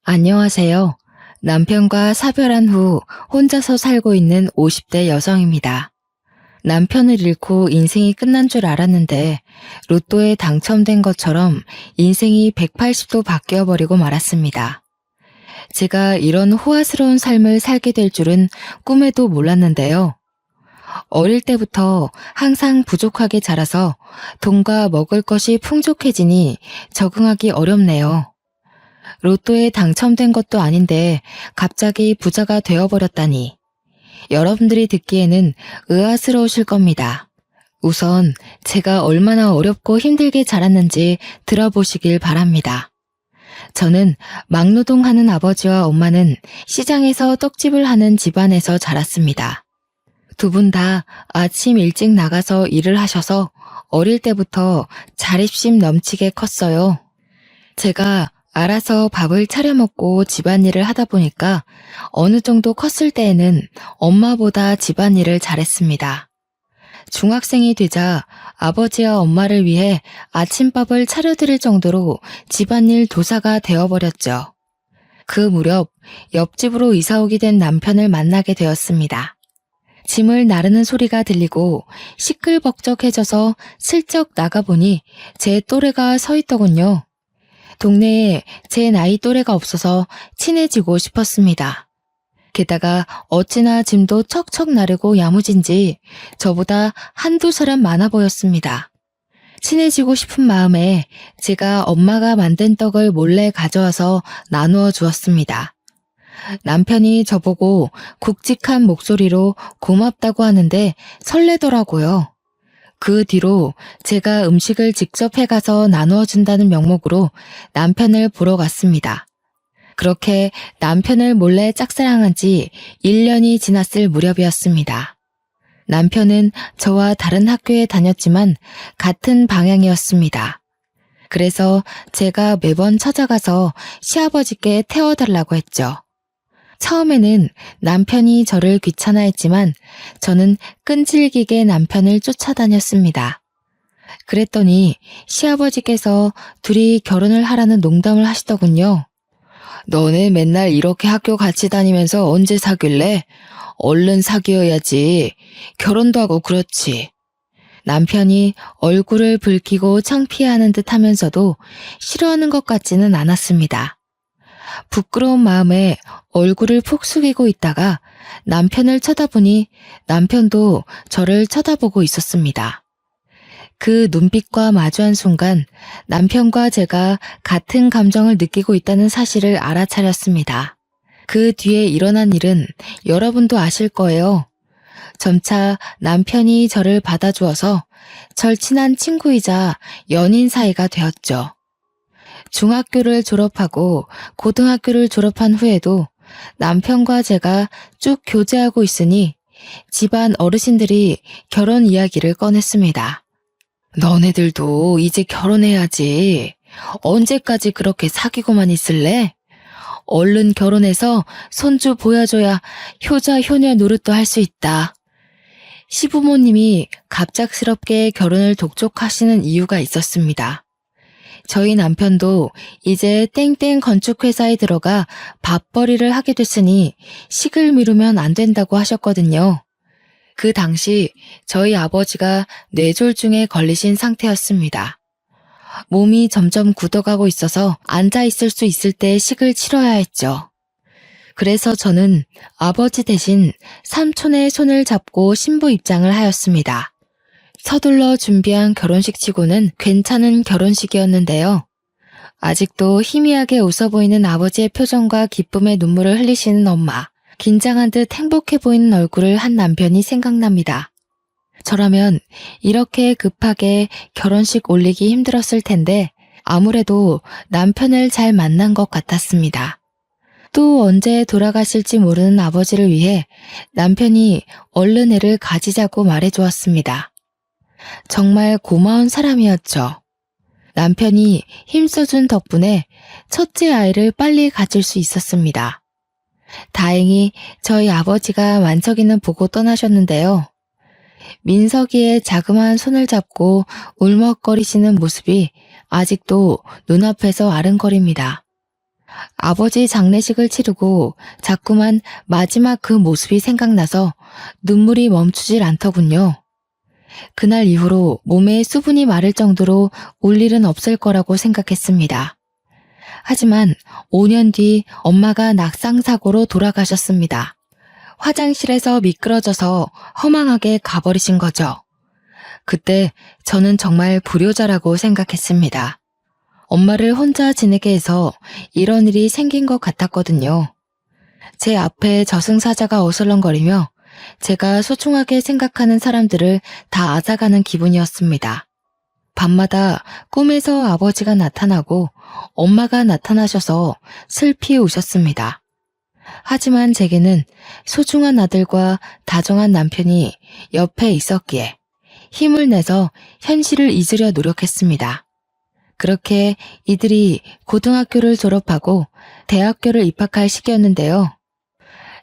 안녕하세요. 남편과 사별한 후 혼자서 살고 있는 50대 여성입니다. 남편을 잃고 인생이 끝난 줄 알았는데 로또에 당첨된 것처럼 인생이 180도 바뀌어버리고 말았습니다. 제가 이런 호화스러운 삶을 살게 될 줄은 꿈에도 몰랐는데요. 어릴 때부터 항상 부족하게 자라서 돈과 먹을 것이 풍족해지니 적응하기 어렵네요. 로또에 당첨된 것도 아닌데 갑자기 부자가 되어버렸다니. 여러분들이 듣기에는 의아스러우실 겁니다. 우선 제가 얼마나 어렵고 힘들게 자랐는지 들어보시길 바랍니다. 저는 막노동하는 아버지와 엄마는 시장에서 떡집을 하는 집안에서 자랐습니다. 두 분 다 아침 일찍 나가서 일을 하셔서 어릴 때부터 자립심 넘치게 컸어요. 제가 알아서 밥을 차려 먹고 집안일을 하다 보니까 어느 정도 컸을 때에는 엄마보다 집안일을 잘했습니다. 중학생이 되자 아버지와 엄마를 위해 아침밥을 차려드릴 정도로 집안일 도사가 되어버렸죠. 그 무렵 옆집으로 이사오게 된 남편을 만나게 되었습니다. 짐을 나르는 소리가 들리고 시끌벅적해져서 슬쩍 나가보니 제 또래가 서 있더군요. 동네에 제 나이 또래가 없어서 친해지고 싶었습니다. 게다가 어찌나 짐도 척척 나르고 야무진지 저보다 한두 사람 많아 보였습니다. 친해지고 싶은 마음에 제가 엄마가 만든 떡을 몰래 가져와서 나누어 주었습니다. 남편이 저보고 굵직한 목소리로 고맙다고 하는데 설레더라고요. 그 뒤로 제가 음식을 직접 해가서 나누어 준다는 명목으로 남편을 보러 갔습니다. 그렇게 남편을 몰래 짝사랑한 지 1년이 지났을 무렵이었습니다. 남편은 저와 다른 학교에 다녔지만 같은 방향이었습니다. 그래서 제가 매번 찾아가서 시아버지께 태워달라고 했죠. 처음에는 남편이 저를 귀찮아했지만 저는 끈질기게 남편을 쫓아다녔습니다. 그랬더니 시아버지께서 둘이 결혼을 하라는 농담을 하시더군요. 너네 맨날 이렇게 학교 같이 다니면서 언제 사귈래? 얼른 사귀어야지. 결혼도 하고 그렇지. 남편이 얼굴을 붉히고 창피해하는 듯 하면서도 싫어하는 것 같지는 않았습니다. 부끄러운 마음에 얼굴을 푹 숙이고 있다가 남편을 쳐다보니 남편도 저를 쳐다보고 있었습니다. 그 눈빛과 마주한 순간 남편과 제가 같은 감정을 느끼고 있다는 사실을 알아차렸습니다. 그 뒤에 일어난 일은 여러분도 아실 거예요. 점차 남편이 저를 받아주어서 절친한 친구이자 연인 사이가 되었죠. 중학교를 졸업하고 고등학교를 졸업한 후에도 남편과 제가 쭉 교제하고 있으니 집안 어르신들이 결혼 이야기를 꺼냈습니다. 너네들도 이제 결혼해야지. 언제까지 그렇게 사귀고만 있을래? 얼른 결혼해서 손주 보여줘야 효자 효녀 노릇도 할 수 있다. 시부모님이 갑작스럽게 결혼을 독촉하시는 이유가 있었습니다. 저희 남편도 이제 땡땡 건축회사에 들어가 밥벌이를 하게 됐으니 식을 미루면 안 된다고 하셨거든요. 그 당시 저희 아버지가 뇌졸중에 걸리신 상태였습니다. 몸이 점점 굳어가고 있어서 앉아 있을 수 있을 때 식을 치러야 했죠. 그래서 저는 아버지 대신 삼촌의 손을 잡고 신부 입장을 하였습니다. 서둘러 준비한 결혼식 치고는 괜찮은 결혼식이었는데요. 아직도 희미하게 웃어 보이는 아버지의 표정과 기쁨의 눈물을 흘리시는 엄마, 긴장한 듯 행복해 보이는 얼굴을 한 남편이 생각납니다. 저라면 이렇게 급하게 결혼식 올리기 힘들었을 텐데 아무래도 남편을 잘 만난 것 같았습니다. 또 언제 돌아가실지 모르는 아버지를 위해 남편이 얼른 애를 가지자고 말해주었습니다. 정말 고마운 사람이었죠. 남편이 힘써준 덕분에 첫째 아이를 빨리 가질 수 있었습니다. 다행히 저희 아버지가 만석이는 보고 떠나셨는데요. 민석이의 자그마한 손을 잡고 울먹거리시는 모습이 아직도 눈앞에서 아른거립니다. 아버지 장례식을 치르고 자꾸만 마지막 그 모습이 생각나서 눈물이 멈추질 않더군요. 그날 이후로 몸에 수분이 마를 정도로 울 일은 없을 거라고 생각했습니다. 하지만 5년 뒤 엄마가 낙상사고로 돌아가셨습니다. 화장실에서 미끄러져서 허망하게 가버리신 거죠. 그때 저는 정말 불효자라고 생각했습니다. 엄마를 혼자 지내게 해서 이런 일이 생긴 것 같았거든요. 제 앞에 저승사자가 어슬렁거리며 제가 소중하게 생각하는 사람들을 다 앗아가는 기분이었습니다. 밤마다 꿈에서 아버지가 나타나고 엄마가 나타나셔서 슬피 우셨습니다. 하지만 제게는 소중한 아들과 다정한 남편이 옆에 있었기에 힘을 내서 현실을 잊으려 노력했습니다. 그렇게 이들이 고등학교를 졸업하고 대학교를 입학할 시기였는데요.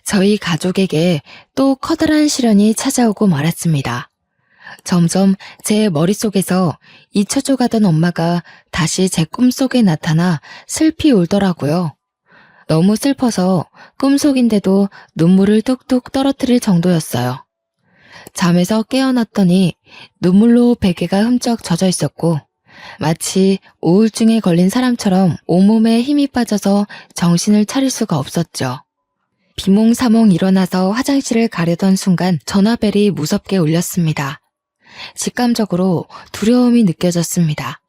저희 가족에게 또 커다란 시련이 찾아오고 말았습니다. 점점 제 머릿속에서 잊혀져 가던 엄마가 다시 제 꿈속에 나타나 슬피 울더라고요. 너무 슬퍼서 꿈속인데도 눈물을 뚝뚝 떨어뜨릴 정도였어요. 잠에서 깨어났더니 눈물로 베개가 흠쩍 젖어 있었고 마치 우울증에 걸린 사람처럼 온몸에 힘이 빠져서 정신을 차릴 수가 없었죠. 비몽사몽 일어나서 화장실을 가려던 순간 전화벨이 무섭게 울렸습니다. 직감적으로 두려움이 느껴졌습니다.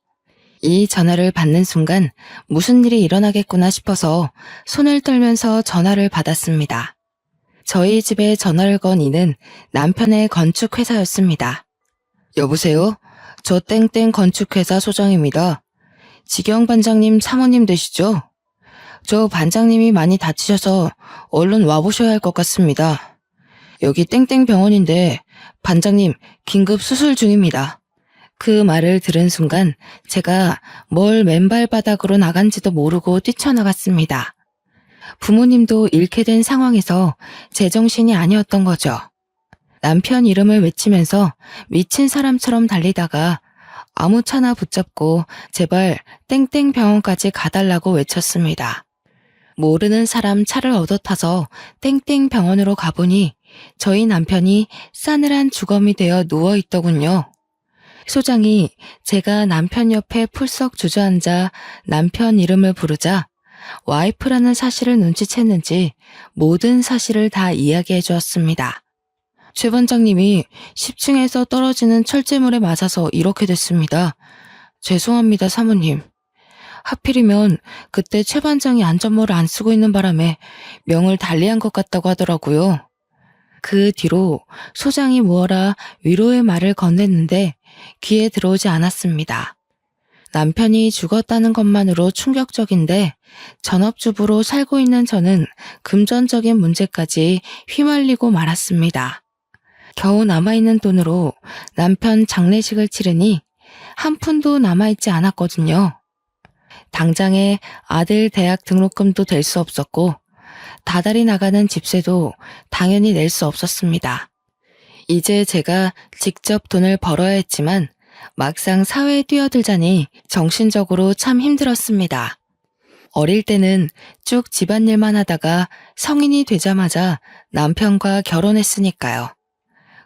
이 전화를 받는 순간 무슨 일이 일어나겠구나 싶어서 손을 떨면서 전화를 받았습니다. 저희 집에 전화를 건 이는 남편의 건축회사였습니다. 여보세요? 저 땡땡 건축회사 소장입니다. 지경 반장님 사모님 되시죠? 저 반장님이 많이 다치셔서 얼른 와보셔야 할 것 같습니다. 여기 땡땡 병원인데 반장님 긴급 수술 중입니다. 그 말을 들은 순간 제가 뭘 맨발 바닥으로 나간지도 모르고 뛰쳐나갔습니다. 부모님도 잃게 된 상황에서 제정신이 아니었던 거죠. 남편 이름을 외치면서 미친 사람처럼 달리다가 아무 차나 붙잡고 제발 땡땡 병원까지 가달라고 외쳤습니다. 모르는 사람 차를 얻어 타서 땡땡 병원으로 가보니 저희 남편이 싸늘한 주검이 되어 누워있더군요. 소장이 제가 남편 옆에 풀썩 주저앉아 남편 이름을 부르자 와이프라는 사실을 눈치챘는지 모든 사실을 다 이야기해 주었습니다. 최 반장님이 10층에서 떨어지는 철제물에 맞아서 이렇게 됐습니다. 죄송합니다, 사모님. 하필이면 그때 최 반장이 안전모를 안 쓰고 있는 바람에 명을 달리한 것 같다고 하더라고요. 그 뒤로 소장이 무어라 위로의 말을 건넸는데 귀에 들어오지 않았습니다. 남편이 죽었다는 것만으로 충격적인데 전업주부로 살고 있는 저는 금전적인 문제까지 휘말리고 말았습니다. 겨우 남아있는 돈으로 남편 장례식을 치르니 한 푼도 남아있지 않았거든요. 당장에 아들 대학 등록금도 될 수 없었고 다달이 나가는 집세도 당연히 낼 수 없었습니다. 이제 제가 직접 돈을 벌어야 했지만 막상 사회에 뛰어들자니 정신적으로 참 힘들었습니다. 어릴 때는 쭉 집안일만 하다가 성인이 되자마자 남편과 결혼했으니까요.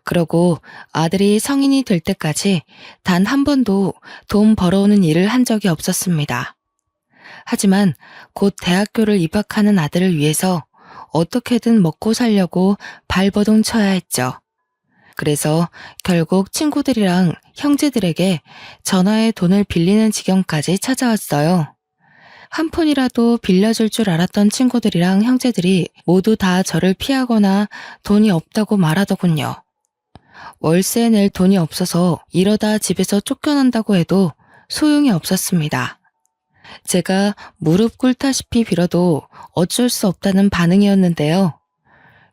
그러고 아들이 성인이 될 때까지 단 한 번도 돈 벌어오는 일을 한 적이 없었습니다. 하지만 곧 대학교를 입학하는 아들을 위해서 어떻게든 먹고 살려고 발버둥 쳐야 했죠. 그래서 결국 친구들이랑 형제들에게 전화에 돈을 빌리는 지경까지 찾아왔어요. 한 푼이라도 빌려줄 줄 알았던 친구들이랑 형제들이 모두 다 저를 피하거나 돈이 없다고 말하더군요. 월세 낼 돈이 없어서 이러다 집에서 쫓겨난다고 해도 소용이 없었습니다. 제가 무릎 꿇다시피 빌어도 어쩔 수 없다는 반응이었는데요.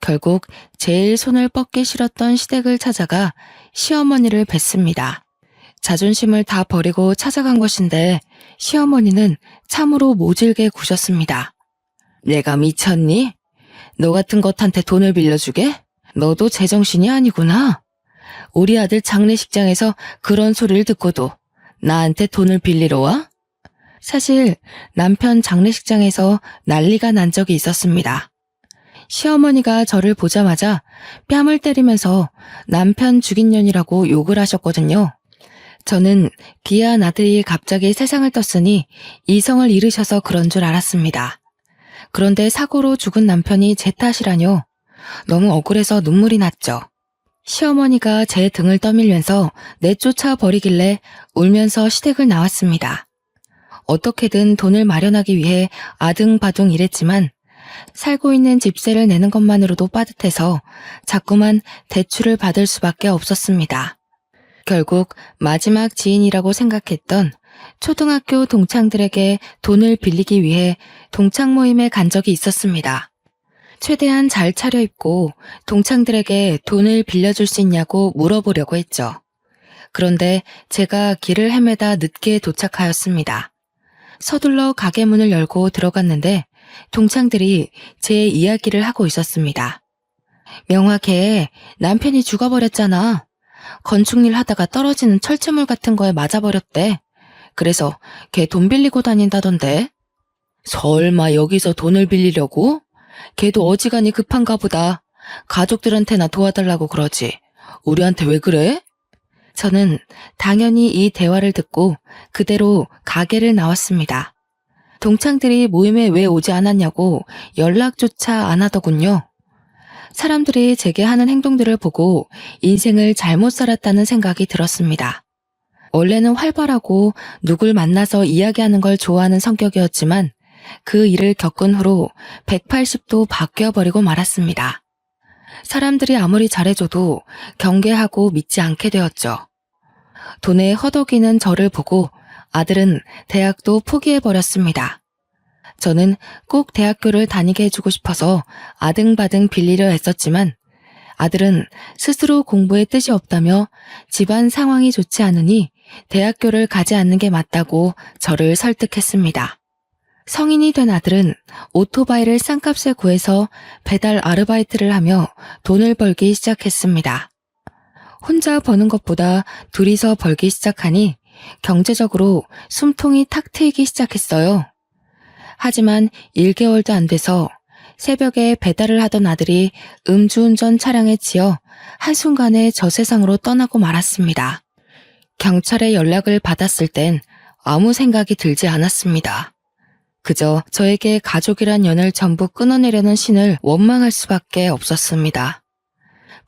결국 제일 손을 뻗기 싫었던 시댁을 찾아가 시어머니를 뵀습니다. 자존심을 다 버리고 찾아간 것인데 시어머니는 참으로 모질게 구셨습니다. 내가 미쳤니? 너 같은 것한테 돈을 빌려주게? 너도 제정신이 아니구나. 우리 아들 장례식장에서 그런 소리를 듣고도 나한테 돈을 빌리러 와? 사실 남편 장례식장에서 난리가 난 적이 있었습니다. 시어머니가 저를 보자마자 뺨을 때리면서 남편 죽인 년이라고 욕을 하셨거든요. 저는 귀한 아들이 갑자기 세상을 떴으니 이성을 잃으셔서 그런 줄 알았습니다. 그런데 사고로 죽은 남편이 제 탓이라뇨. 너무 억울해서 눈물이 났죠. 시어머니가 제 등을 떠밀면서 내쫓아 버리길래 울면서 시댁을 나왔습니다. 어떻게든 돈을 마련하기 위해 아등바등 일했지만 살고 있는 집세를 내는 것만으로도 빠듯해서 자꾸만 대출을 받을 수밖에 없었습니다. 결국 마지막 지인이라고 생각했던 초등학교 동창들에게 돈을 빌리기 위해 동창 모임에 간 적이 있었습니다. 최대한 잘 차려입고 동창들에게 돈을 빌려줄 수 있냐고 물어보려고 했죠. 그런데 제가 길을 헤매다 늦게 도착하였습니다. 서둘러 가게 문을 열고 들어갔는데 동창들이 제 이야기를 하고 있었습니다. 명화 걔 남편이 죽어버렸잖아. 건축일 하다가 떨어지는 철제물 같은 거에 맞아버렸대. 그래서 걔 돈 빌리고 다닌다던데. 설마 여기서 돈을 빌리려고? 걔도 어지간히 급한가 보다. 가족들한테나 도와달라고 그러지. 우리한테 왜 그래? 저는 당연히 이 대화를 듣고 그대로 가게를 나왔습니다. 동창들이 모임에 왜 오지 않았냐고 연락조차 안 하더군요. 사람들이 제게 하는 행동들을 보고 인생을 잘못 살았다는 생각이 들었습니다. 원래는 활발하고 누굴 만나서 이야기하는 걸 좋아하는 성격이었지만 그 일을 겪은 후로 180도 바뀌어버리고 말았습니다. 사람들이 아무리 잘해줘도 경계하고 믿지 않게 되었죠. 돈에 허덕이는 저를 보고 아들은 대학도 포기해버렸습니다. 저는 꼭 대학교를 다니게 해주고 싶어서 아등바등 빌리려 했었지만 아들은 스스로 공부에 뜻이 없다며 집안 상황이 좋지 않으니 대학교를 가지 않는 게 맞다고 저를 설득했습니다. 성인이 된 아들은 오토바이를 싼값에 구해서 배달 아르바이트를 하며 돈을 벌기 시작했습니다. 혼자 버는 것보다 둘이서 벌기 시작하니 경제적으로 숨통이 탁 트이기 시작했어요. 하지만 1개월도 안 돼서 새벽에 배달을 하던 아들이 음주운전 차량에 치여 한순간에 저 세상으로 떠나고 말았습니다. 경찰에 연락을 받았을 땐 아무 생각이 들지 않았습니다. 그저 저에게 가족이란 연을 전부 끊어내려는 신을 원망할 수밖에 없었습니다.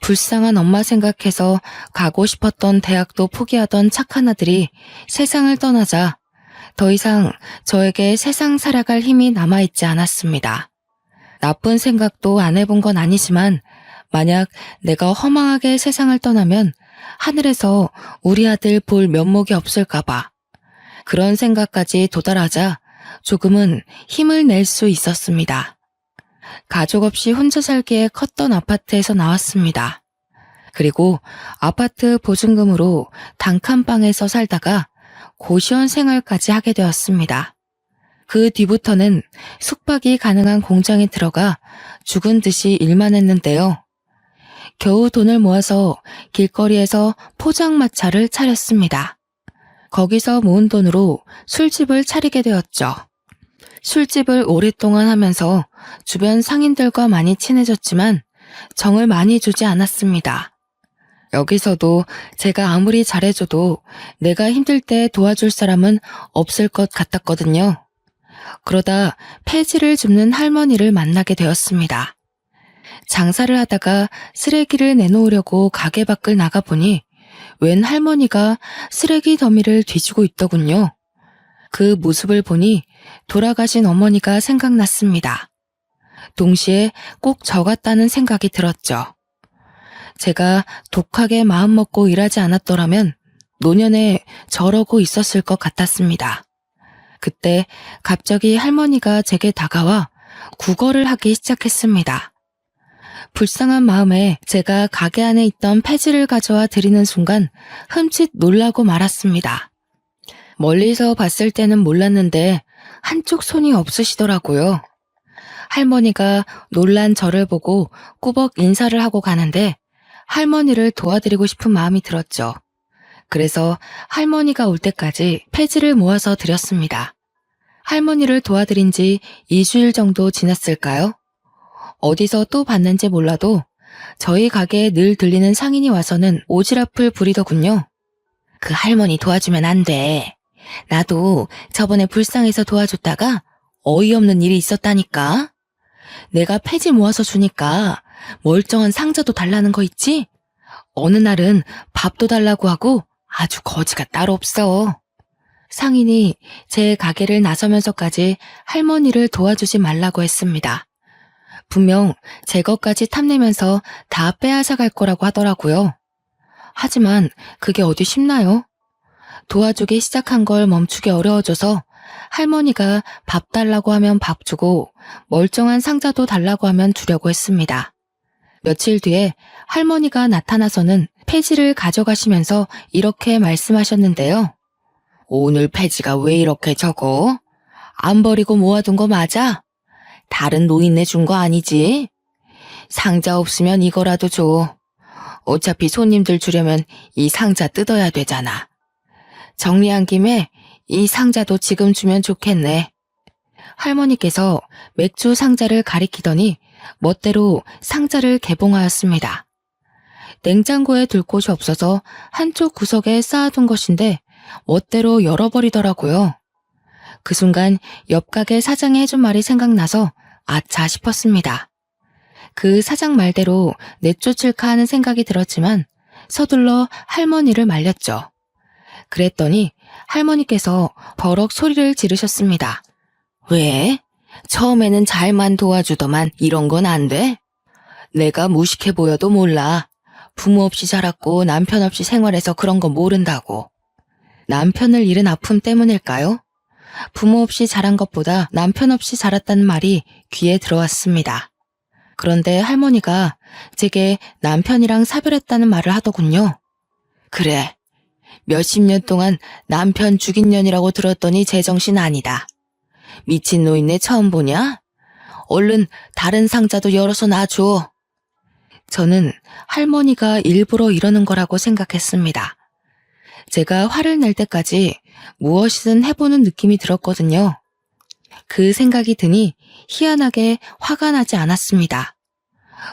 불쌍한 엄마 생각해서 가고 싶었던 대학도 포기하던 착한 아들이 세상을 떠나자 더 이상 저에게 세상 살아갈 힘이 남아있지 않았습니다. 나쁜 생각도 안 해본 건 아니지만 만약 내가 허망하게 세상을 떠나면 하늘에서 우리 아들 볼 면목이 없을까봐 그런 생각까지 도달하자 조금은 힘을 낼 수 있었습니다. 가족 없이 혼자 살기에 컸던 아파트에서 나왔습니다. 그리고 아파트 보증금으로 단칸방에서 살다가 고시원 생활까지 하게 되었습니다. 그 뒤부터는 숙박이 가능한 공장에 들어가 죽은 듯이 일만 했는데요. 겨우 돈을 모아서 길거리에서 포장마차를 차렸습니다. 거기서 모은 돈으로 술집을 차리게 되었죠. 술집을 오랫동안 하면서 주변 상인들과 많이 친해졌지만 정을 많이 주지 않았습니다. 여기서도 제가 아무리 잘해줘도 내가 힘들 때 도와줄 사람은 없을 것 같았거든요. 그러다 폐지를 줍는 할머니를 만나게 되었습니다. 장사를 하다가 쓰레기를 내놓으려고 가게 밖을 나가보니 웬 할머니가 쓰레기 더미를 뒤지고 있더군요. 그 모습을 보니 돌아가신 어머니가 생각났습니다. 동시에 꼭 저 같다는 생각이 들었죠. 제가 독하게 마음먹고 일하지 않았더라면 노년에 저러고 있었을 것 같았습니다. 그때 갑자기 할머니가 제게 다가와 구걸을 하기 시작했습니다. 불쌍한 마음에 제가 가게 안에 있던 폐지를 가져와 드리는 순간 흠칫 놀라고 말았습니다. 멀리서 봤을 때는 몰랐는데 한쪽 손이 없으시더라고요. 할머니가 놀란 저를 보고 꾸벅 인사를 하고 가는데 할머니를 도와드리고 싶은 마음이 들었죠. 그래서 할머니가 올 때까지 폐지를 모아서 드렸습니다. 할머니를 도와드린 지 2주일 정도 지났을까요? 어디서 또 봤는지 몰라도 저희 가게에 늘 들리는 상인이 와서는 오지랖을 부리더군요. 그 할머니 도와주면 안 돼. 나도 저번에 불쌍해서 도와줬다가 어이없는 일이 있었다니까. 내가 폐지 모아서 주니까 멀쩡한 상자도 달라는 거 있지? 어느 날은 밥도 달라고 하고 아주 거지가 따로 없어. 상인이 제 가게를 나서면서까지 할머니를 도와주지 말라고 했습니다. 분명 제 것까지 탐내면서 다 빼앗아 갈 거라고 하더라고요. 하지만 그게 어디 쉽나요? 도와주기 시작한 걸 멈추기 어려워져서 할머니가 밥 달라고 하면 밥 주고 멀쩡한 상자도 달라고 하면 주려고 했습니다. 며칠 뒤에 할머니가 나타나서는 폐지를 가져가시면서 이렇게 말씀하셨는데요. 오늘 폐지가 왜 이렇게 적어? 안 버리고 모아둔 거 맞아? 다른 노인네 준 거 아니지? 상자 없으면 이거라도 줘. 어차피 손님들 주려면 이 상자 뜯어야 되잖아. 정리한 김에 이 상자도 지금 주면 좋겠네. 할머니께서 맥주 상자를 가리키더니 멋대로 상자를 개봉하였습니다. 냉장고에 둘 곳이 없어서 한쪽 구석에 쌓아둔 것인데 멋대로 열어버리더라고요. 그 순간 옆 가게 사장이 해준 말이 생각나서 아차 싶었습니다. 그 사장 말대로 내쫓을까 하는 생각이 들었지만 서둘러 할머니를 말렸죠. 그랬더니 할머니께서 버럭 소리를 지르셨습니다. 왜? 처음에는 잘만 도와주더만 이런 건 안 돼? 내가 무식해 보여도 몰라. 부모 없이 자랐고 남편 없이 생활해서 그런 거 모른다고. 남편을 잃은 아픔 때문일까요? 부모 없이 자란 것보다 남편 없이 자랐다는 말이 귀에 들어왔습니다. 그런데 할머니가 제게 남편이랑 사별했다는 말을 하더군요. 그래, 몇십 년 동안 남편 죽인 년이라고 들었더니 제정신 아니다. 미친 노인네 처음 보냐? 얼른 다른 상자도 열어서 놔줘. 저는 할머니가 일부러 이러는 거라고 생각했습니다. 제가 화를 낼 때까지 무엇이든 해보는 느낌이 들었거든요. 그 생각이 드니 희한하게 화가 나지 않았습니다.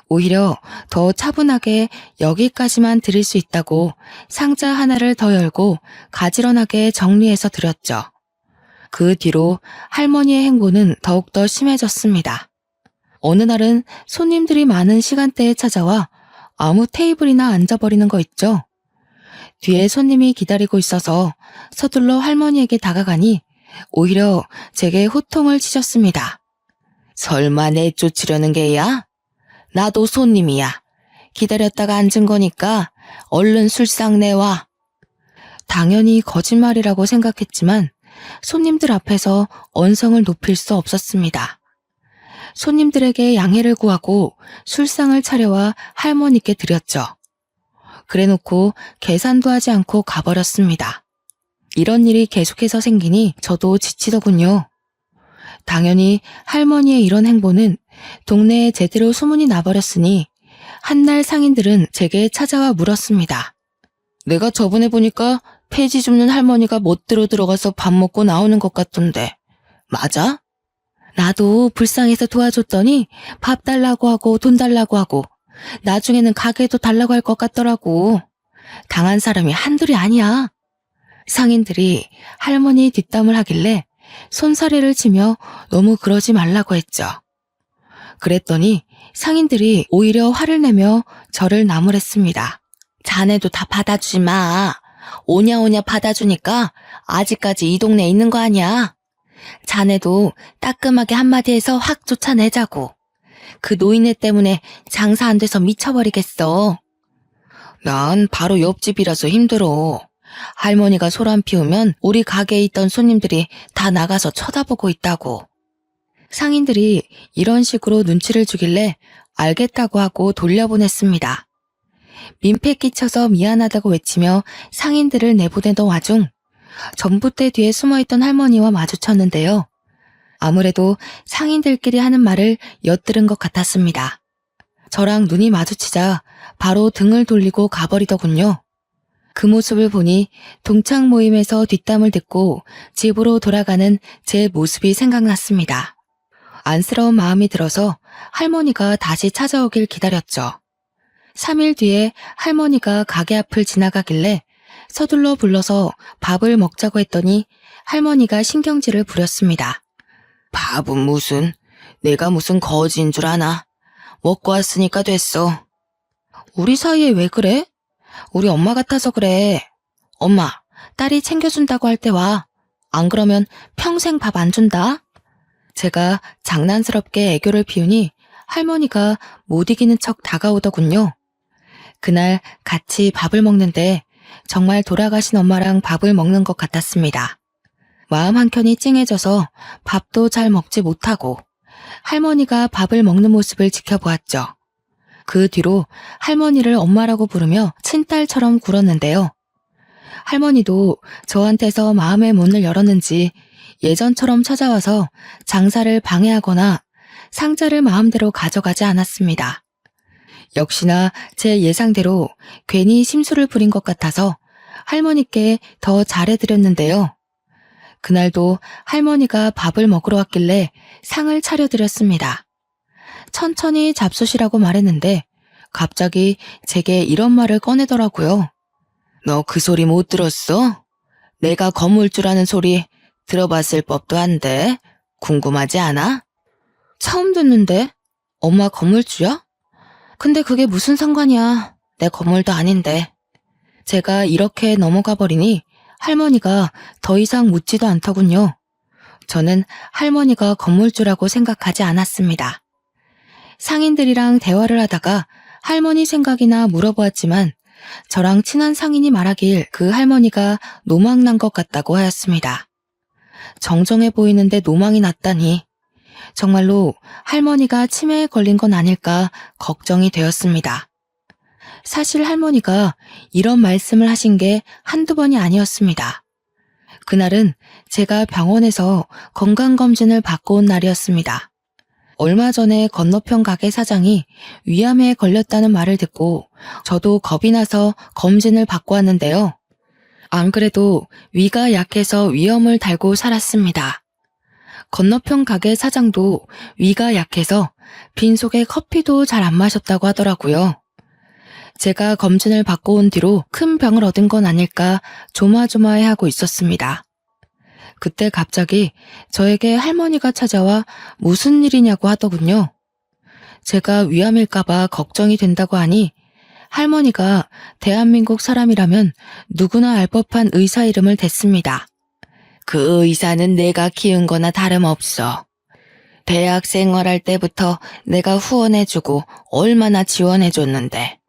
오히려 더 차분하게 여기까지만 드릴 수 있다고 상자 하나를 더 열고 가지런하게 정리해서 드렸죠. 그 뒤로 할머니의 행보는 더욱더 심해졌습니다. 어느 날은 손님들이 많은 시간대에 찾아와 아무 테이블이나 앉아버리는 거 있죠. 뒤에 손님이 기다리고 있어서 서둘러 할머니에게 다가가니 오히려 제게 호통을 치셨습니다. 설마 내쫓으려는 게야? 나도 손님이야. 기다렸다가 앉은 거니까 얼른 술상 내와. 당연히 거짓말이라고 생각했지만 손님들 앞에서 언성을 높일 수 없었습니다. 손님들에게 양해를 구하고 술상을 차려와 할머니께 드렸죠. 그래놓고 계산도 하지 않고 가버렸습니다. 이런 일이 계속해서 생기니 저도 지치더군요. 당연히 할머니의 이런 행보는 동네에 제대로 소문이 나버렸으니 한날 상인들은 제게 찾아와 물었습니다. 내가 저번에 보니까 폐지 줍는 할머니가 멋대로 들어가서 밥 먹고 나오는 것 같던데 맞아? 나도 불쌍해서 도와줬더니 밥 달라고 하고 돈 달라고 하고 나중에는 가게도 달라고 할 것 같더라고. 당한 사람이 한둘이 아니야. 상인들이 할머니 뒷담을 하길래 손사래를 치며 너무 그러지 말라고 했죠. 그랬더니 상인들이 오히려 화를 내며 저를 나무랬습니다. 자네도 다 받아주지 마. 오냐오냐 받아주니까 아직까지 이 동네에 있는 거 아니야. 자네도 따끔하게 한마디 해서 확 쫓아내자고. 그 노인네 때문에 장사 안 돼서 미쳐버리겠어. 난 바로 옆집이라서 힘들어. 할머니가 소란 피우면 우리 가게에 있던 손님들이 다 나가서 쳐다보고 있다고. 상인들이 이런 식으로 눈치를 주길래 알겠다고 하고 돌려보냈습니다. 민폐 끼쳐서 미안하다고 외치며 상인들을 내보내던 와중 전봇대 뒤에 숨어있던 할머니와 마주쳤는데요. 아무래도 상인들끼리 하는 말을 엿들은 것 같았습니다. 저랑 눈이 마주치자 바로 등을 돌리고 가버리더군요. 그 모습을 보니 동창 모임에서 뒷담을 듣고 집으로 돌아가는 제 모습이 생각났습니다. 안쓰러운 마음이 들어서 할머니가 다시 찾아오길 기다렸죠. 3일 뒤에 할머니가 가게 앞을 지나가길래 서둘러 불러서 밥을 먹자고 했더니 할머니가 신경질을 부렸습니다. 밥은 무슨, 내가 무슨 거지인 줄 아나? 먹고 왔으니까 됐어. 우리 사이에 왜 그래? 우리 엄마 같아서 그래. 엄마, 딸이 챙겨준다고 할 때 와. 안 그러면 평생 밥 안 준다. 제가 장난스럽게 애교를 피우니 할머니가 못 이기는 척 다가오더군요. 그날 같이 밥을 먹는데 정말 돌아가신 엄마랑 밥을 먹는 것 같았습니다. 마음 한켠이 찡해져서 밥도 잘 먹지 못하고 할머니가 밥을 먹는 모습을 지켜보았죠. 그 뒤로 할머니를 엄마라고 부르며 친딸처럼 굴었는데요. 할머니도 저한테서 마음의 문을 열었는지 예전처럼 찾아와서 장사를 방해하거나 상자를 마음대로 가져가지 않았습니다. 역시나 제 예상대로 괜히 심술을 부린 것 같아서 할머니께 더 잘해드렸는데요. 그날도 할머니가 밥을 먹으러 왔길래 상을 차려드렸습니다. 천천히 잡수시라고 말했는데 갑자기 제게 이런 말을 꺼내더라고요. 너 그 소리 못 들었어? 내가 거물줄 아는 소리 들어봤을 법도 한데 궁금하지 않아? 처음 듣는데? 엄마 건물주야? 근데 그게 무슨 상관이야. 내 건물도 아닌데. 제가 이렇게 넘어가 버리니 할머니가 더 이상 묻지도 않더군요. 저는 할머니가 건물주라고 생각하지 않았습니다. 상인들이랑 대화를 하다가 할머니 생각이나 물어보았지만 저랑 친한 상인이 말하길 그 할머니가 노망난 것 같다고 하였습니다. 정정해 보이는데 노망이 났다니 정말로 할머니가 치매에 걸린 건 아닐까 걱정이 되었습니다. 사실 할머니가 이런 말씀을 하신 게 한두 번이 아니었습니다. 그날은 제가 병원에서 건강검진을 받고 온 날이었습니다. 얼마 전에 건너편 가게 사장이 위암에 걸렸다는 말을 듣고 저도 겁이 나서 검진을 받고 왔는데요. 안 그래도 위가 약해서 위염을 달고 살았습니다. 건너편 가게 사장도 위가 약해서 빈속에 커피도 잘 안 마셨다고 하더라고요. 제가 검진을 받고 온 뒤로 큰 병을 얻은 건 아닐까 조마조마해하고 있었습니다. 그때 갑자기 저에게 할머니가 찾아와 무슨 일이냐고 하더군요. 제가 위암일까봐 걱정이 된다고 하니 할머니가 대한민국 사람이라면 누구나 알 법한 의사 이름을 댔습니다. 그 의사는 내가 키운 거나 다름없어. 대학 생활할 때부터 내가 후원해주고 얼마나 지원해줬는데.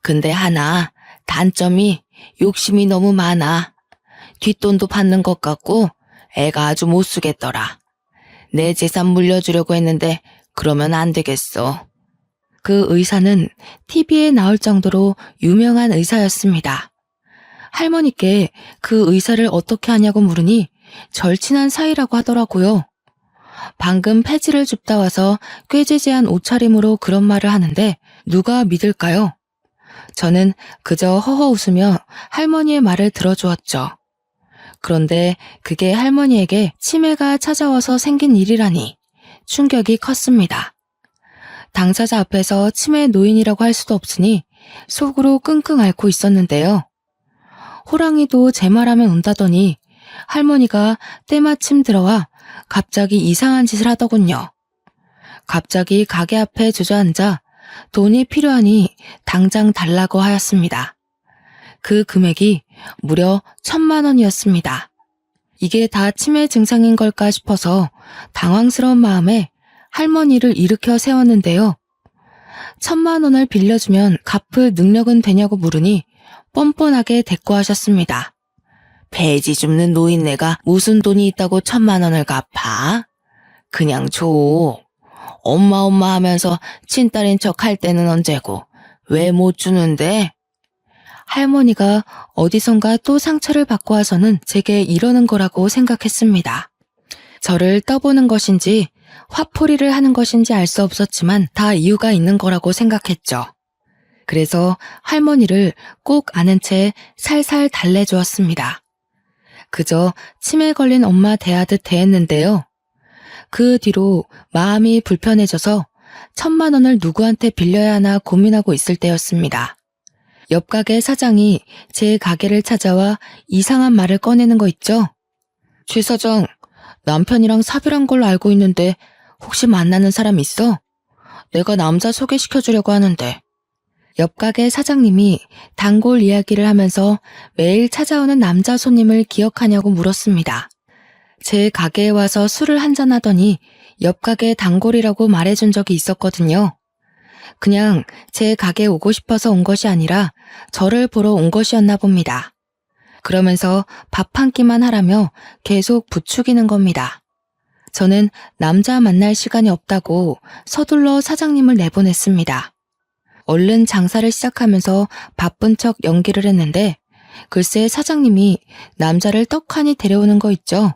근데 하나 단점이 욕심이 너무 많아. 뒷돈도 받는 것 같고 애가 아주 못 쓰겠더라. 내 재산 물려주려고 했는데 그러면 안 되겠어. 그 의사는 TV에 나올 정도로 유명한 의사였습니다. 할머니께 그 의사를 어떻게 하냐고 물으니 절친한 사이라고 하더라고요. 방금 폐지를 줍다 와서 꾀지지한 옷차림으로 그런 말을 하는데 누가 믿을까요? 저는 그저 허허 웃으며 할머니의 말을 들어주었죠. 그런데 그게 할머니에게 치매가 찾아와서 생긴 일이라니 충격이 컸습니다. 당사자 앞에서 치매 노인이라고 할 수도 없으니 속으로 끙끙 앓고 있었는데요. 호랑이도 제 말하면 운다더니 할머니가 때마침 들어와 갑자기 이상한 짓을 하더군요. 갑자기 가게 앞에 주저앉아 돈이 필요하니 당장 달라고 하였습니다. 그 금액이 무려 1,000만 원이었습니다. 이게 다 치매 증상인 걸까 싶어서 당황스러운 마음에 할머니를 일으켜 세웠는데요. 1,000만 원을 빌려주면 갚을 능력은 되냐고 물으니 뻔뻔하게 대꾸하셨습니다. 배지 줍는 노인네가 무슨 돈이 있다고 1,000만 원을 갚아? 그냥 줘. 엄마 하면서 친딸인 척 할 때는 언제고 왜 못 주는데? 할머니가 어디선가 또 상처를 받고 와서는 제게 이러는 거라고 생각했습니다. 저를 떠보는 것인지 화풀이를 하는 것인지 알 수 없었지만 다 이유가 있는 거라고 생각했죠. 그래서 할머니를 꼭 아는 채 살살 달래주었습니다. 그저 치매 걸린 엄마 대하듯 대했는데요. 그 뒤로 마음이 불편해져서 1,000만 원을 누구한테 빌려야 하나 고민하고 있을 때였습니다. 옆 가게 사장이 제 가게를 찾아와 이상한 말을 꺼내는 거 있죠? 최 사장, 남편이랑 사별한 걸로 알고 있는데 혹시 만나는 사람 있어? 내가 남자 소개시켜주려고 하는데. 옆 가게 사장님이 단골 이야기를 하면서 매일 찾아오는 남자 손님을 기억하냐고 물었습니다. 제 가게에 와서 술을 한잔하더니 옆 가게 단골이라고 말해준 적이 있었거든요. 그냥 제 가게에 오고 싶어서 온 것이 아니라 저를 보러 온 것이었나 봅니다. 그러면서 밥 한 끼만 하라며 계속 부추기는 겁니다. 저는 남자 만날 시간이 없다고 서둘러 사장님을 내보냈습니다. 얼른 장사를 시작하면서 바쁜 척 연기를 했는데 글쎄 사장님이 남자를 떡하니 데려오는 거 있죠.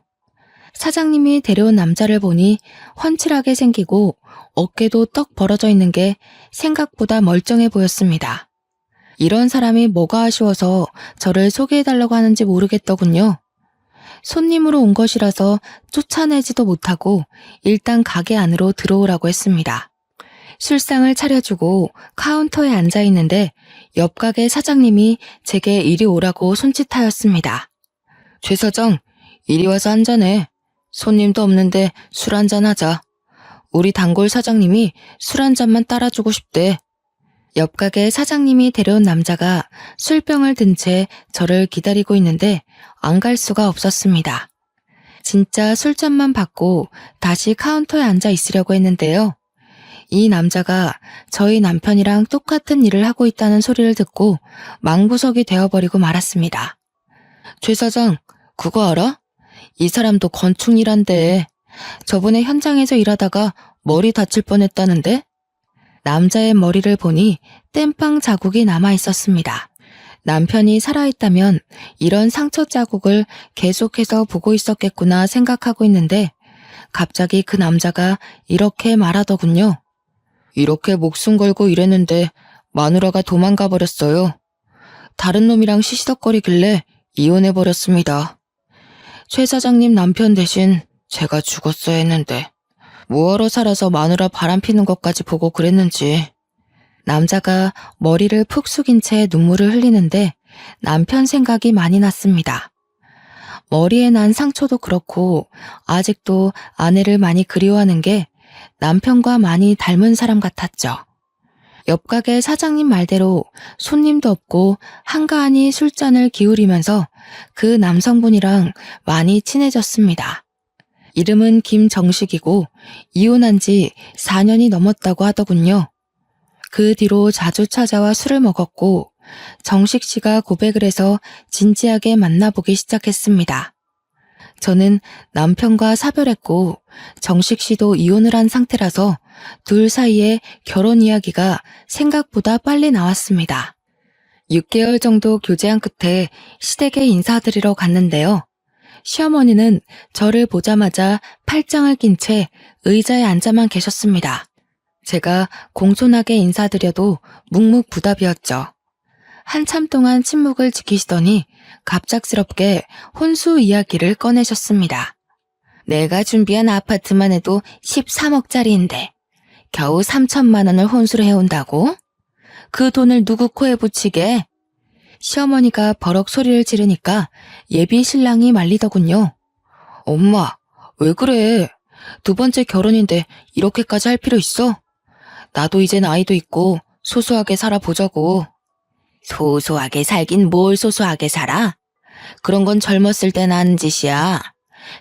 사장님이 데려온 남자를 보니 훤칠하게 생기고 어깨도 떡 벌어져 있는 게 생각보다 멀쩡해 보였습니다. 이런 사람이 뭐가 아쉬워서 저를 소개해달라고 하는지 모르겠더군요. 손님으로 온 것이라서 쫓아내지도 못하고 일단 가게 안으로 들어오라고 했습니다. 술상을 차려주고 카운터에 앉아있는데 옆 가게 사장님이 제게 이리 오라고 손짓하였습니다. 최 사장, 이리 와서 한잔해. 손님도 없는데 술 한잔 하자. 우리 단골 사장님이 술 한 잔만 따라주고 싶대. 옆 가게 사장님이 데려온 남자가 술병을 든 채 저를 기다리고 있는데 안 갈 수가 없었습니다. 진짜 술잔만 받고 다시 카운터에 앉아 있으려고 했는데요. 이 남자가 저희 남편이랑 똑같은 일을 하고 있다는 소리를 듣고 망부석이 되어버리고 말았습니다. 최 사장, 그거 알아? 이 사람도 건축 일한대. 저번에 현장에서 일하다가 머리 다칠 뻔했다는데? 남자의 머리를 보니 땜빵 자국이 남아 있었습니다. 남편이 살아있다면 이런 상처 자국을 계속해서 보고 있었겠구나 생각하고 있는데 갑자기 그 남자가 이렇게 말하더군요. 이렇게 목숨 걸고 일했는데 마누라가 도망가 버렸어요. 다른 놈이랑 시시덕거리길래 이혼해버렸습니다. 최 사장님 남편 대신 제가 죽었어야 했는데 뭐하러 살아서 마누라 바람피는 것까지 보고 그랬는지. 남자가 머리를 푹 숙인 채 눈물을 흘리는데 남편 생각이 많이 났습니다. 머리에 난 상처도 그렇고 아직도 아내를 많이 그리워하는 게 남편과 많이 닮은 사람 같았죠. 옆 가게 사장님 말대로 손님도 없고 한가하니 술잔을 기울이면서 그 남성분이랑 많이 친해졌습니다. 이름은 김정식이고 이혼한 지 4년이 넘었다고 하더군요. 그 뒤로 자주 찾아와 술을 먹었고 정식 씨가 고백을 해서 진지하게 만나보기 시작했습니다. 저는 남편과 사별했고 정식 씨도 이혼을 한 상태라서 둘 사이에 결혼 이야기가 생각보다 빨리 나왔습니다. 6개월 정도 교제한 끝에 시댁에 인사드리러 갔는데요. 시어머니는 저를 보자마자 팔짱을 낀 채 의자에 앉아만 계셨습니다. 제가 공손하게 인사드려도 묵묵부답이었죠. 한참 동안 침묵을 지키시더니 갑작스럽게 혼수 이야기를 꺼내셨습니다. 내가 준비한 아파트만 해도 13억짜리인데 겨우 3천만 원을 혼수를 해온다고? 그 돈을 누구 코에 붙이게? 시어머니가 버럭 소리를 지르니까 예비 신랑이 말리더군요. 엄마, 왜 그래? 두 번째 결혼인데 이렇게까지 할 필요 있어? 나도 이제 나이도 있고 소소하게 살아보자고. 소소하게 살긴 뭘 소소하게 살아? 그런 건 젊었을 때나 하는 짓이야.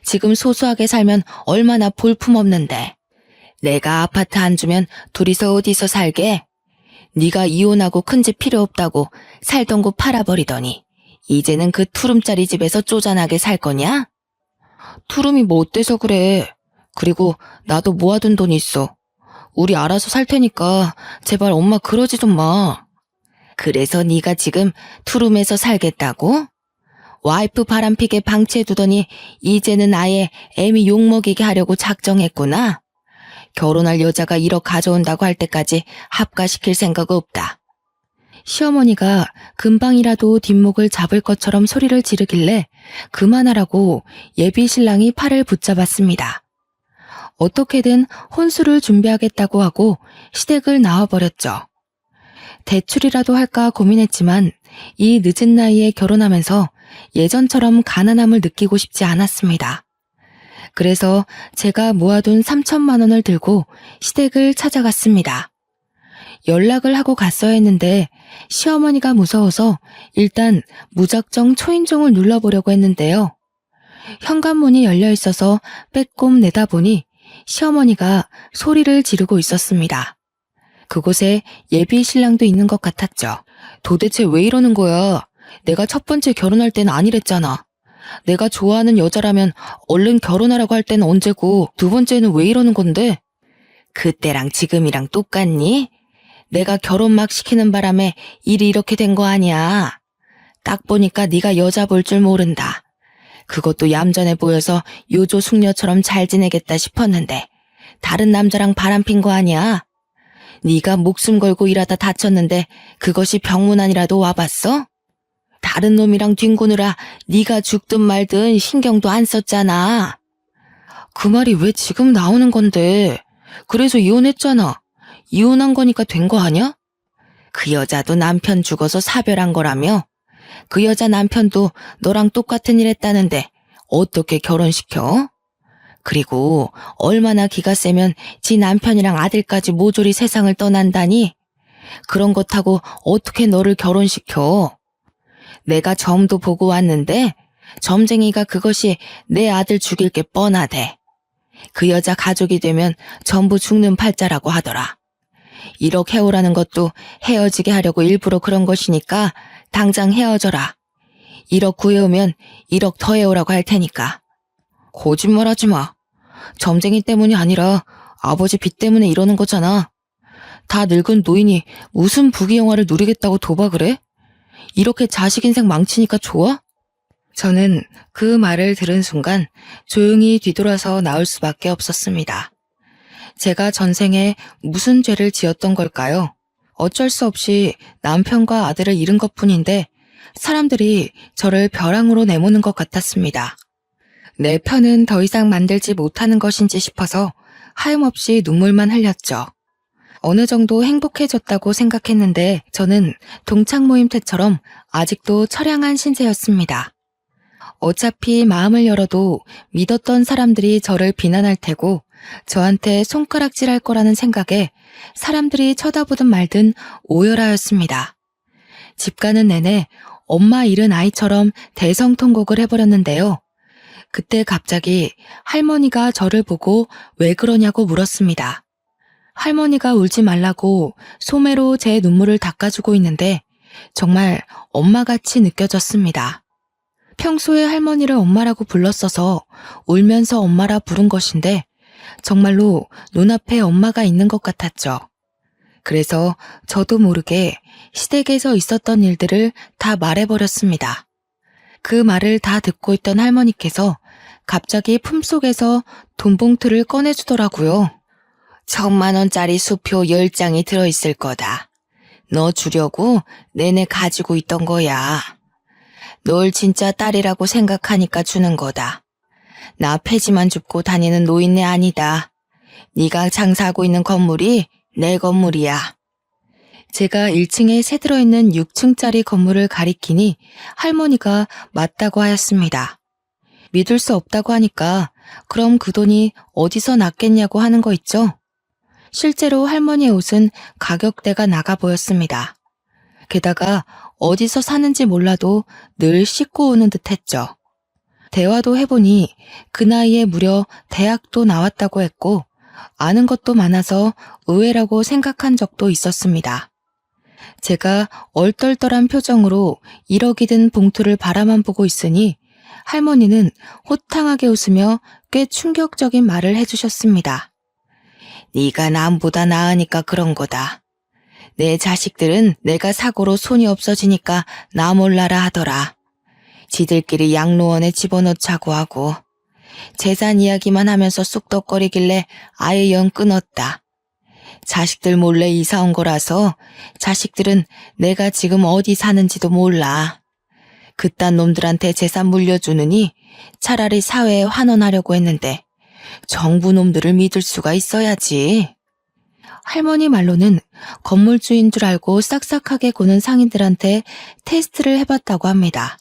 지금 소소하게 살면 얼마나 볼품없는데. 내가 아파트 안 주면 둘이서 어디서 살게? 네가 이혼하고 큰 집 필요 없다고 살던 곳 팔아버리더니 이제는 그 투룸짜리 집에서 쪼잔하게 살 거냐? 투룸이 뭐 어때서 그래. 그리고 나도 모아둔 돈 있어. 우리 알아서 살 테니까 제발 엄마 그러지 좀 마. 그래서 네가 지금 투룸에서 살겠다고? 와이프 바람피게 방치해두더니 이제는 아예 애미 욕먹이게 하려고 작정했구나. 결혼할 여자가 1억 가져온다고 할 때까지 합가시킬 생각 없다. 시어머니가 금방이라도 뒷목을 잡을 것처럼 소리를 지르길래 그만하라고 예비 신랑이 팔을 붙잡았습니다. 어떻게든 혼수를 준비하겠다고 하고 시댁을 나와버렸죠. 대출이라도 할까 고민했지만 이 늦은 나이에 결혼하면서 예전처럼 가난함을 느끼고 싶지 않았습니다. 그래서 제가 모아둔 3천만 원을 들고 시댁을 찾아갔습니다. 연락을 하고 갔어야 했는데 시어머니가 무서워서 일단 무작정 초인종을 눌러보려고 했는데요. 현관문이 열려 있어서 빼꼼 내다보니 시어머니가 소리를 지르고 있었습니다. 그곳에 예비 신랑도 있는 것 같았죠. 도대체 왜 이러는 거야? 내가 첫 번째 결혼할 때는 아니랬잖아. 내가 좋아하는 여자라면 얼른 결혼하라고 할 때는 언제고 두 번째는 왜 이러는 건데? 그때랑 지금이랑 똑같니? 내가 결혼 막 시키는 바람에 일이 이렇게 된 거 아니야. 딱 보니까 네가 여자 볼 줄 모른다. 그것도 얌전해 보여서 요조 숙녀처럼 잘 지내겠다 싶었는데 다른 남자랑 바람핀 거 아니야? 네가 목숨 걸고 일하다 다쳤는데 그것이 병문안이라도 와봤어? 다른 놈이랑 뒹구느라 네가 죽든 말든 신경도 안 썼잖아. 그 말이 왜 지금 나오는 건데? 그래서 이혼했잖아. 이혼한 거니까 된 거 아니야? 그 여자도 남편 죽어서 사별한 거라며? 그 여자 남편도 너랑 똑같은 일 했다는데 어떻게 결혼시켜? 그리고 얼마나 기가 세면 지 남편이랑 아들까지 모조리 세상을 떠난다니? 그런 것 하고 어떻게 너를 결혼시켜? 내가 점도 보고 왔는데 점쟁이가 그것이 내 아들 죽일 게 뻔하대. 그 여자 가족이 되면 전부 죽는 팔자라고 하더라. 1억 해오라는 것도 헤어지게 하려고 일부러 그런 것이니까 당장 헤어져라. 1억 구해오면 1억 더 해오라고 할 테니까. 거짓말하지 마. 점쟁이 때문이 아니라 아버지 빚 때문에 이러는 거잖아. 다 늙은 노인이 무슨 부귀영화를 누리겠다고 도박을 해? 이렇게 자식 인생 망치니까 좋아? 저는 그 말을 들은 순간 조용히 뒤돌아서 나올 수밖에 없었습니다. 제가 전생에 무슨 죄를 지었던 걸까요? 어쩔 수 없이 남편과 아들을 잃은 것뿐인데 사람들이 저를 벼랑으로 내모는 것 같았습니다. 내 편은 더 이상 만들지 못하는 것인지 싶어서 하염없이 눈물만 흘렸죠. 어느 정도 행복해졌다고 생각했는데 저는 동창 모임 때처럼 아직도 처량한 신세였습니다. 어차피 마음을 열어도 믿었던 사람들이 저를 비난할 테고 저한테 손가락질할 거라는 생각에 사람들이 쳐다보든 말든 오열하였습니다. 집 가는 내내 엄마 잃은 아이처럼 대성통곡을 해버렸는데요. 그때 갑자기 할머니가 저를 보고 왜 그러냐고 물었습니다. 할머니가 울지 말라고 소매로 제 눈물을 닦아주고 있는데 정말 엄마같이 느껴졌습니다. 평소에 할머니를 엄마라고 불렀어서 울면서 엄마라 부른 것인데 정말로 눈앞에 엄마가 있는 것 같았죠. 그래서 저도 모르게 시댁에서 있었던 일들을 다 말해버렸습니다. 그 말을 다 듣고 있던 할머니께서 갑자기 품속에서 돈봉투를 꺼내주더라고요. 1,000만 원짜리 수표 10장이 들어있을 거다. 너 주려고 내내 가지고 있던 거야. 널 진짜 딸이라고 생각하니까 주는 거다. 나 폐지만 줍고 다니는 노인네 아니다. 네가 장사하고 있는 건물이 내 건물이야. 제가 1층에 새 들어있는 6층짜리 건물을 가리키니 할머니가 맞다고 하였습니다. 믿을 수 없다고 하니까 그럼 그 돈이 어디서 났겠냐고 하는 거 있죠? 실제로 할머니의 옷은 가격대가 나가 보였습니다. 게다가 어디서 사는지 몰라도 늘 씻고 오는 듯 했죠. 대화도 해보니 그 나이에 무려 대학도 나왔다고 했고 아는 것도 많아서 의외라고 생각한 적도 있었습니다. 제가 얼떨떨한 표정으로 1억이 든 봉투를 바라만 보고 있으니 할머니는 호탕하게 웃으며 꽤 충격적인 말을 해주셨습니다. 네가 남보다 나으니까 그런 거다. 내 자식들은 내가 사고로 손이 없어지니까 나 몰라라 하더라. 지들끼리 양로원에 집어넣자고 하고 재산 이야기만 하면서 쑥덕거리길래 아예 영 끊었다. 자식들 몰래 이사 온 거라서 자식들은 내가 지금 어디 사는지도 몰라. 그딴 놈들한테 재산 물려주느니 차라리 사회에 환원하려고 했는데 정부 놈들을 믿을 수가 있어야지. 할머니 말로는 건물주인 줄 알고 싹싹하게 구는 상인들한테 테스트를 해봤다고 합니다.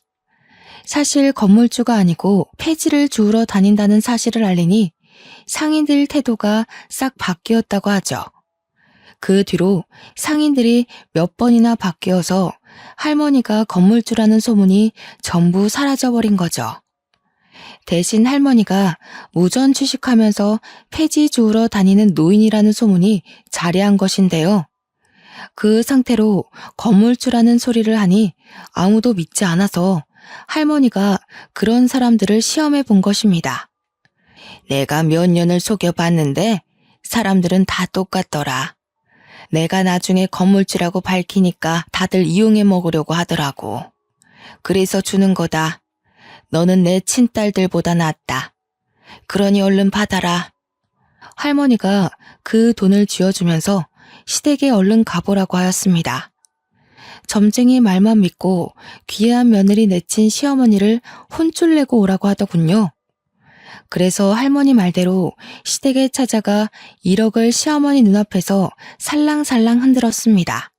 사실 건물주가 아니고 폐지를 주우러 다닌다는 사실을 알리니 상인들 태도가 싹 바뀌었다고 하죠. 그 뒤로 상인들이 몇 번이나 바뀌어서 할머니가 건물주라는 소문이 전부 사라져버린 거죠. 대신 할머니가 무전 취식하면서 폐지 주우러 다니는 노인이라는 소문이 자리한 것인데요. 그 상태로 건물주라는 소리를 하니 아무도 믿지 않아서 할머니가 그런 사람들을 시험해 본 것입니다. 내가 몇 년을 속여봤는데 사람들은 다 똑같더라. 내가 나중에 건물주라고 밝히니까 다들 이용해 먹으려고 하더라고. 그래서 주는 거다. 너는 내 친딸들보다 낫다. 그러니 얼른 받아라. 할머니가 그 돈을 쥐어주면서 시댁에 얼른 가보라고 하였습니다. 점쟁이 말만 믿고 귀한 며느리 내친 시어머니를 혼쭐 내고 오라고 하더군요. 그래서 할머니 말대로 시댁에 찾아가 1억을 시어머니 눈앞에서 살랑살랑 흔들었습니다.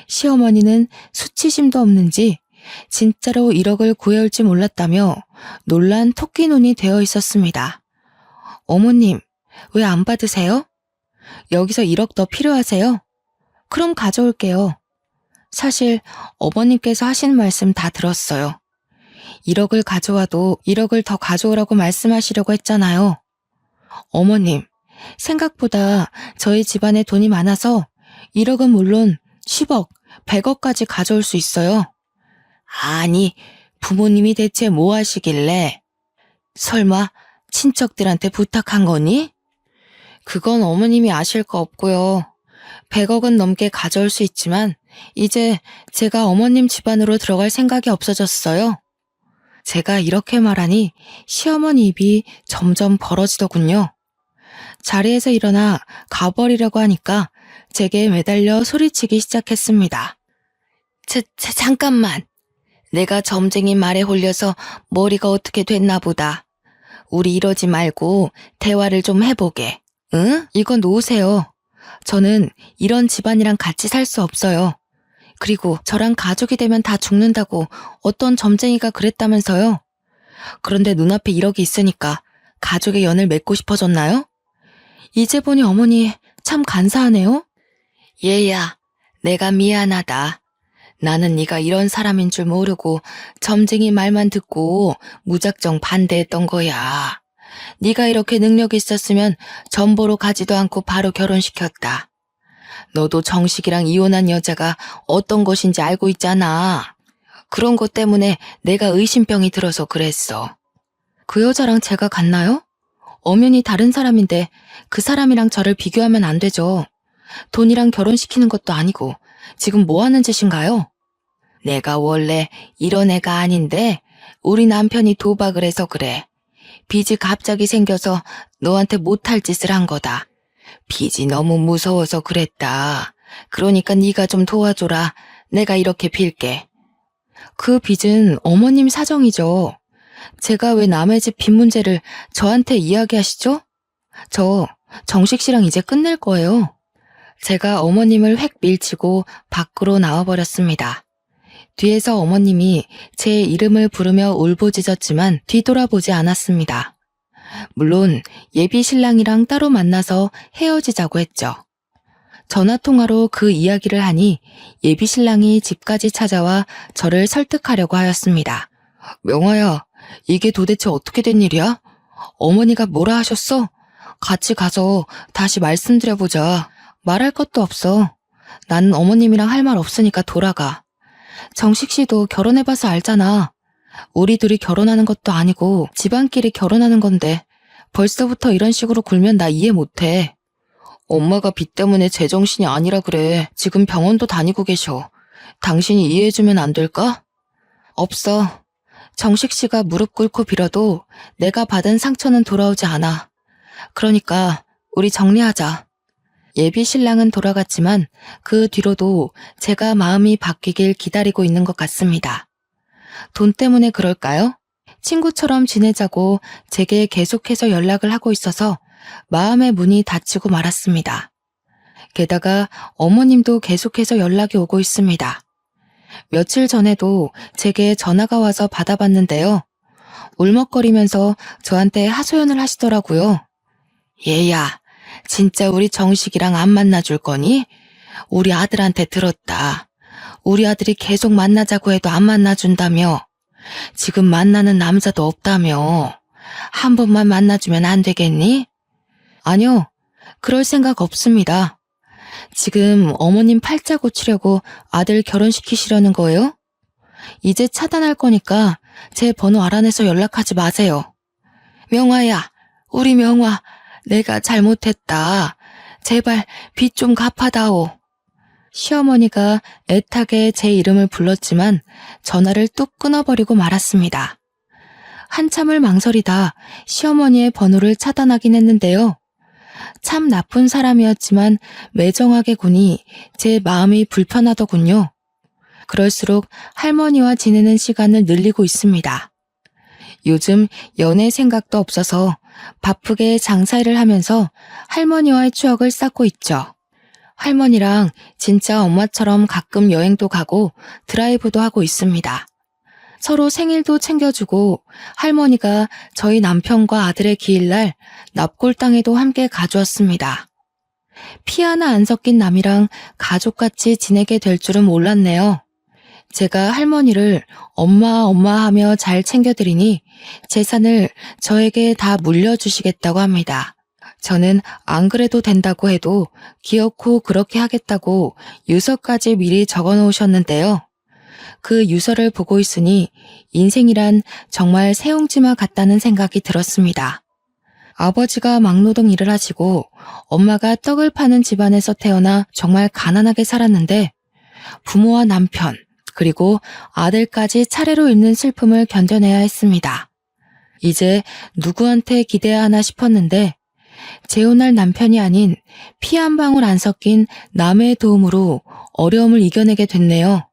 시어머니는 수치심도 없는지 진짜로 1억을 구해올지 몰랐다며 놀란 토끼 눈이 되어 있었습니다. 어머님, 왜 안 받으세요? 여기서 1억 더 필요하세요? 그럼 가져올게요. 사실 어머님께서 하신 말씀 다 들었어요. 1억을 가져와도 1억을 더 가져오라고 말씀하시려고 했잖아요. 어머님, 생각보다 저희 집안에 돈이 많아서 1억은 물론 10억, 100억까지 가져올 수 있어요. 아니, 부모님이 대체 뭐 하시길래? 설마 친척들한테 부탁한 거니? 그건 어머님이 아실 거 없고요. 100억은 넘게 가져올 수 있지만 이제 제가 어머님 집안으로 들어갈 생각이 없어졌어요. 제가 이렇게 말하니 시어머니 입이 점점 벌어지더군요. 자리에서 일어나 가버리려고 하니까 제게 매달려 소리치기 시작했습니다. 잠깐만. 내가 점쟁이 말에 홀려서 머리가 어떻게 됐나 보다. 우리 이러지 말고 대화를 좀 해보게. 응? 이거 놓으세요. 저는 이런 집안이랑 같이 살 수 없어요. 그리고 저랑 가족이 되면 다 죽는다고 어떤 점쟁이가 그랬다면서요. 그런데 눈앞에 1억이 있으니까 가족의 연을 맺고 싶어졌나요? 이제 보니 어머니 참 간사하네요. 얘야, 내가 미안하다. 나는 네가 이런 사람인 줄 모르고 점쟁이 말만 듣고 무작정 반대했던 거야. 네가 이렇게 능력이 있었으면 전보로 가지도 않고 바로 결혼시켰다. 너도 정식이랑 이혼한 여자가 어떤 것인지 알고 있잖아. 그런 것 때문에 내가 의심병이 들어서 그랬어. 그 여자랑 제가 같나요? 엄연히 다른 사람인데 그 사람이랑 저를 비교하면 안 되죠. 돈이랑 결혼시키는 것도 아니고 지금 뭐 하는 짓인가요? 내가 원래 이런 애가 아닌데 우리 남편이 도박을 해서 그래. 빚이 갑자기 생겨서 너한테 못할 짓을 한 거다. 빚이 너무 무서워서 그랬다. 그러니까 네가 좀 도와줘라. 내가 이렇게 빌게. 그 빚은 어머님 사정이죠. 제가 왜 남의 집 빚 문제를 저한테 이야기하시죠? 저 정식 씨랑 이제 끝낼 거예요. 제가 어머님을 획 밀치고 밖으로 나와버렸습니다. 뒤에서 어머님이 제 이름을 부르며 울부짖었지만 뒤돌아보지 않았습니다. 물론 예비 신랑이랑 따로 만나서 헤어지자고 했죠. 전화통화로 그 이야기를 하니 예비 신랑이 집까지 찾아와 저를 설득하려고 하였습니다. 명아야, 이게 도대체 어떻게 된 일이야? 어머니가 뭐라 하셨어? 같이 가서 다시 말씀드려보자. 말할 것도 없어. 나는 어머님이랑 할 말 없으니까 돌아가. 정식 씨도 결혼해봐서 알잖아. 우리 둘이 결혼하는 것도 아니고 집안끼리 결혼하는 건데 벌써부터 이런 식으로 굴면 나 이해 못해. 엄마가 빚 때문에 제정신이 아니라 그래. 지금 병원도 다니고 계셔. 당신이 이해해주면 안 될까? 없어. 정식 씨가 무릎 꿇고 빌어도 내가 받은 상처는 돌아오지 않아. 그러니까 우리 정리하자. 예비 신랑은 돌아갔지만 그 뒤로도 제가 마음이 바뀌길 기다리고 있는 것 같습니다. 돈 때문에 그럴까요? 친구처럼 지내자고 제게 계속해서 연락을 하고 있어서 마음의 문이 닫히고 말았습니다. 게다가 어머님도 계속해서 연락이 오고 있습니다. 며칠 전에도 제게 전화가 와서 받아봤는데요. 울먹거리면서 저한테 하소연을 하시더라고요. 얘야, 진짜 우리 정식이랑 안 만나줄 거니? 우리 아들한테 들었다. 우리 아들이 계속 만나자고 해도 안 만나준다며. 지금 만나는 남자도 없다며. 한 번만 만나주면 안 되겠니? 아니요, 그럴 생각 없습니다. 지금 어머님 팔자 고치려고 아들 결혼시키시려는 거예요? 이제 차단할 거니까 제 번호 알아내서 연락하지 마세요. 명화야, 우리 명화, 내가 잘못했다. 제발 빚 좀 갚아다오. 시어머니가 애타게 제 이름을 불렀지만 전화를 뚝 끊어버리고 말았습니다. 한참을 망설이다 시어머니의 번호를 차단하긴 했는데요. 참 나쁜 사람이었지만 매정하게 구니 제 마음이 불편하더군요. 그럴수록 할머니와 지내는 시간을 늘리고 있습니다. 요즘 연애 생각도 없어서 바쁘게 장사일을 하면서 할머니와의 추억을 쌓고 있죠. 할머니랑 진짜 엄마처럼 가끔 여행도 가고 드라이브도 하고 있습니다. 서로 생일도 챙겨주고 할머니가 저희 남편과 아들의 기일날 납골당에도 함께 가주었습니다. 피 하나 안 섞인 남이랑 가족같이 지내게 될 줄은 몰랐네요. 제가 할머니를 엄마 하며 잘 챙겨드리니 재산을 저에게 다 물려주시겠다고 합니다. 저는 안 그래도 된다고 해도 기어코 그렇게 하겠다고 유서까지 미리 적어 놓으셨는데요. 그 유서를 보고 있으니 인생이란 정말 새옹지마 같다는 생각이 들었습니다. 아버지가 막노동 일을 하시고 엄마가 떡을 파는 집안에서 태어나 정말 가난하게 살았는데 부모와 남편 그리고 아들까지 차례로 잃는 슬픔을 견뎌내야 했습니다. 이제 누구한테 기대야 하나 싶었는데 재혼할 남편이 아닌 피 한 방울 안 섞인 남의 도움으로 어려움을 이겨내게 됐네요.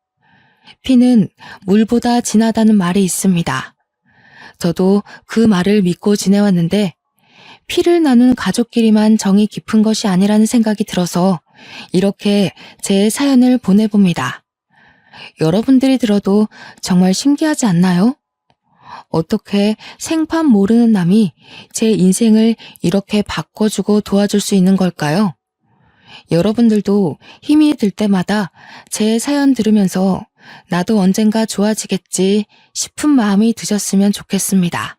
피는 물보다 진하다는 말이 있습니다. 저도 그 말을 믿고 지내왔는데 피를 나눈 가족끼리만 정이 깊은 것이 아니라는 생각이 들어서 이렇게 제 사연을 보내봅니다. 여러분들이 들어도 정말 신기하지 않나요? 어떻게 생판 모르는 남이 제 인생을 이렇게 바꿔주고 도와줄 수 있는 걸까요? 여러분들도 힘이 들 때마다 제 사연 들으면서 나도 언젠가 좋아지겠지 싶은 마음이 드셨으면 좋겠습니다.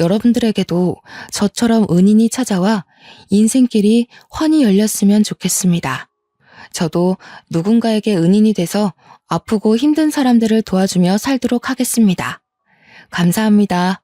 여러분들에게도 저처럼 은인이 찾아와 인생길이 환히 열렸으면 좋겠습니다. 저도 누군가에게 은인이 돼서 아프고 힘든 사람들을 도와주며 살도록 하겠습니다. 감사합니다.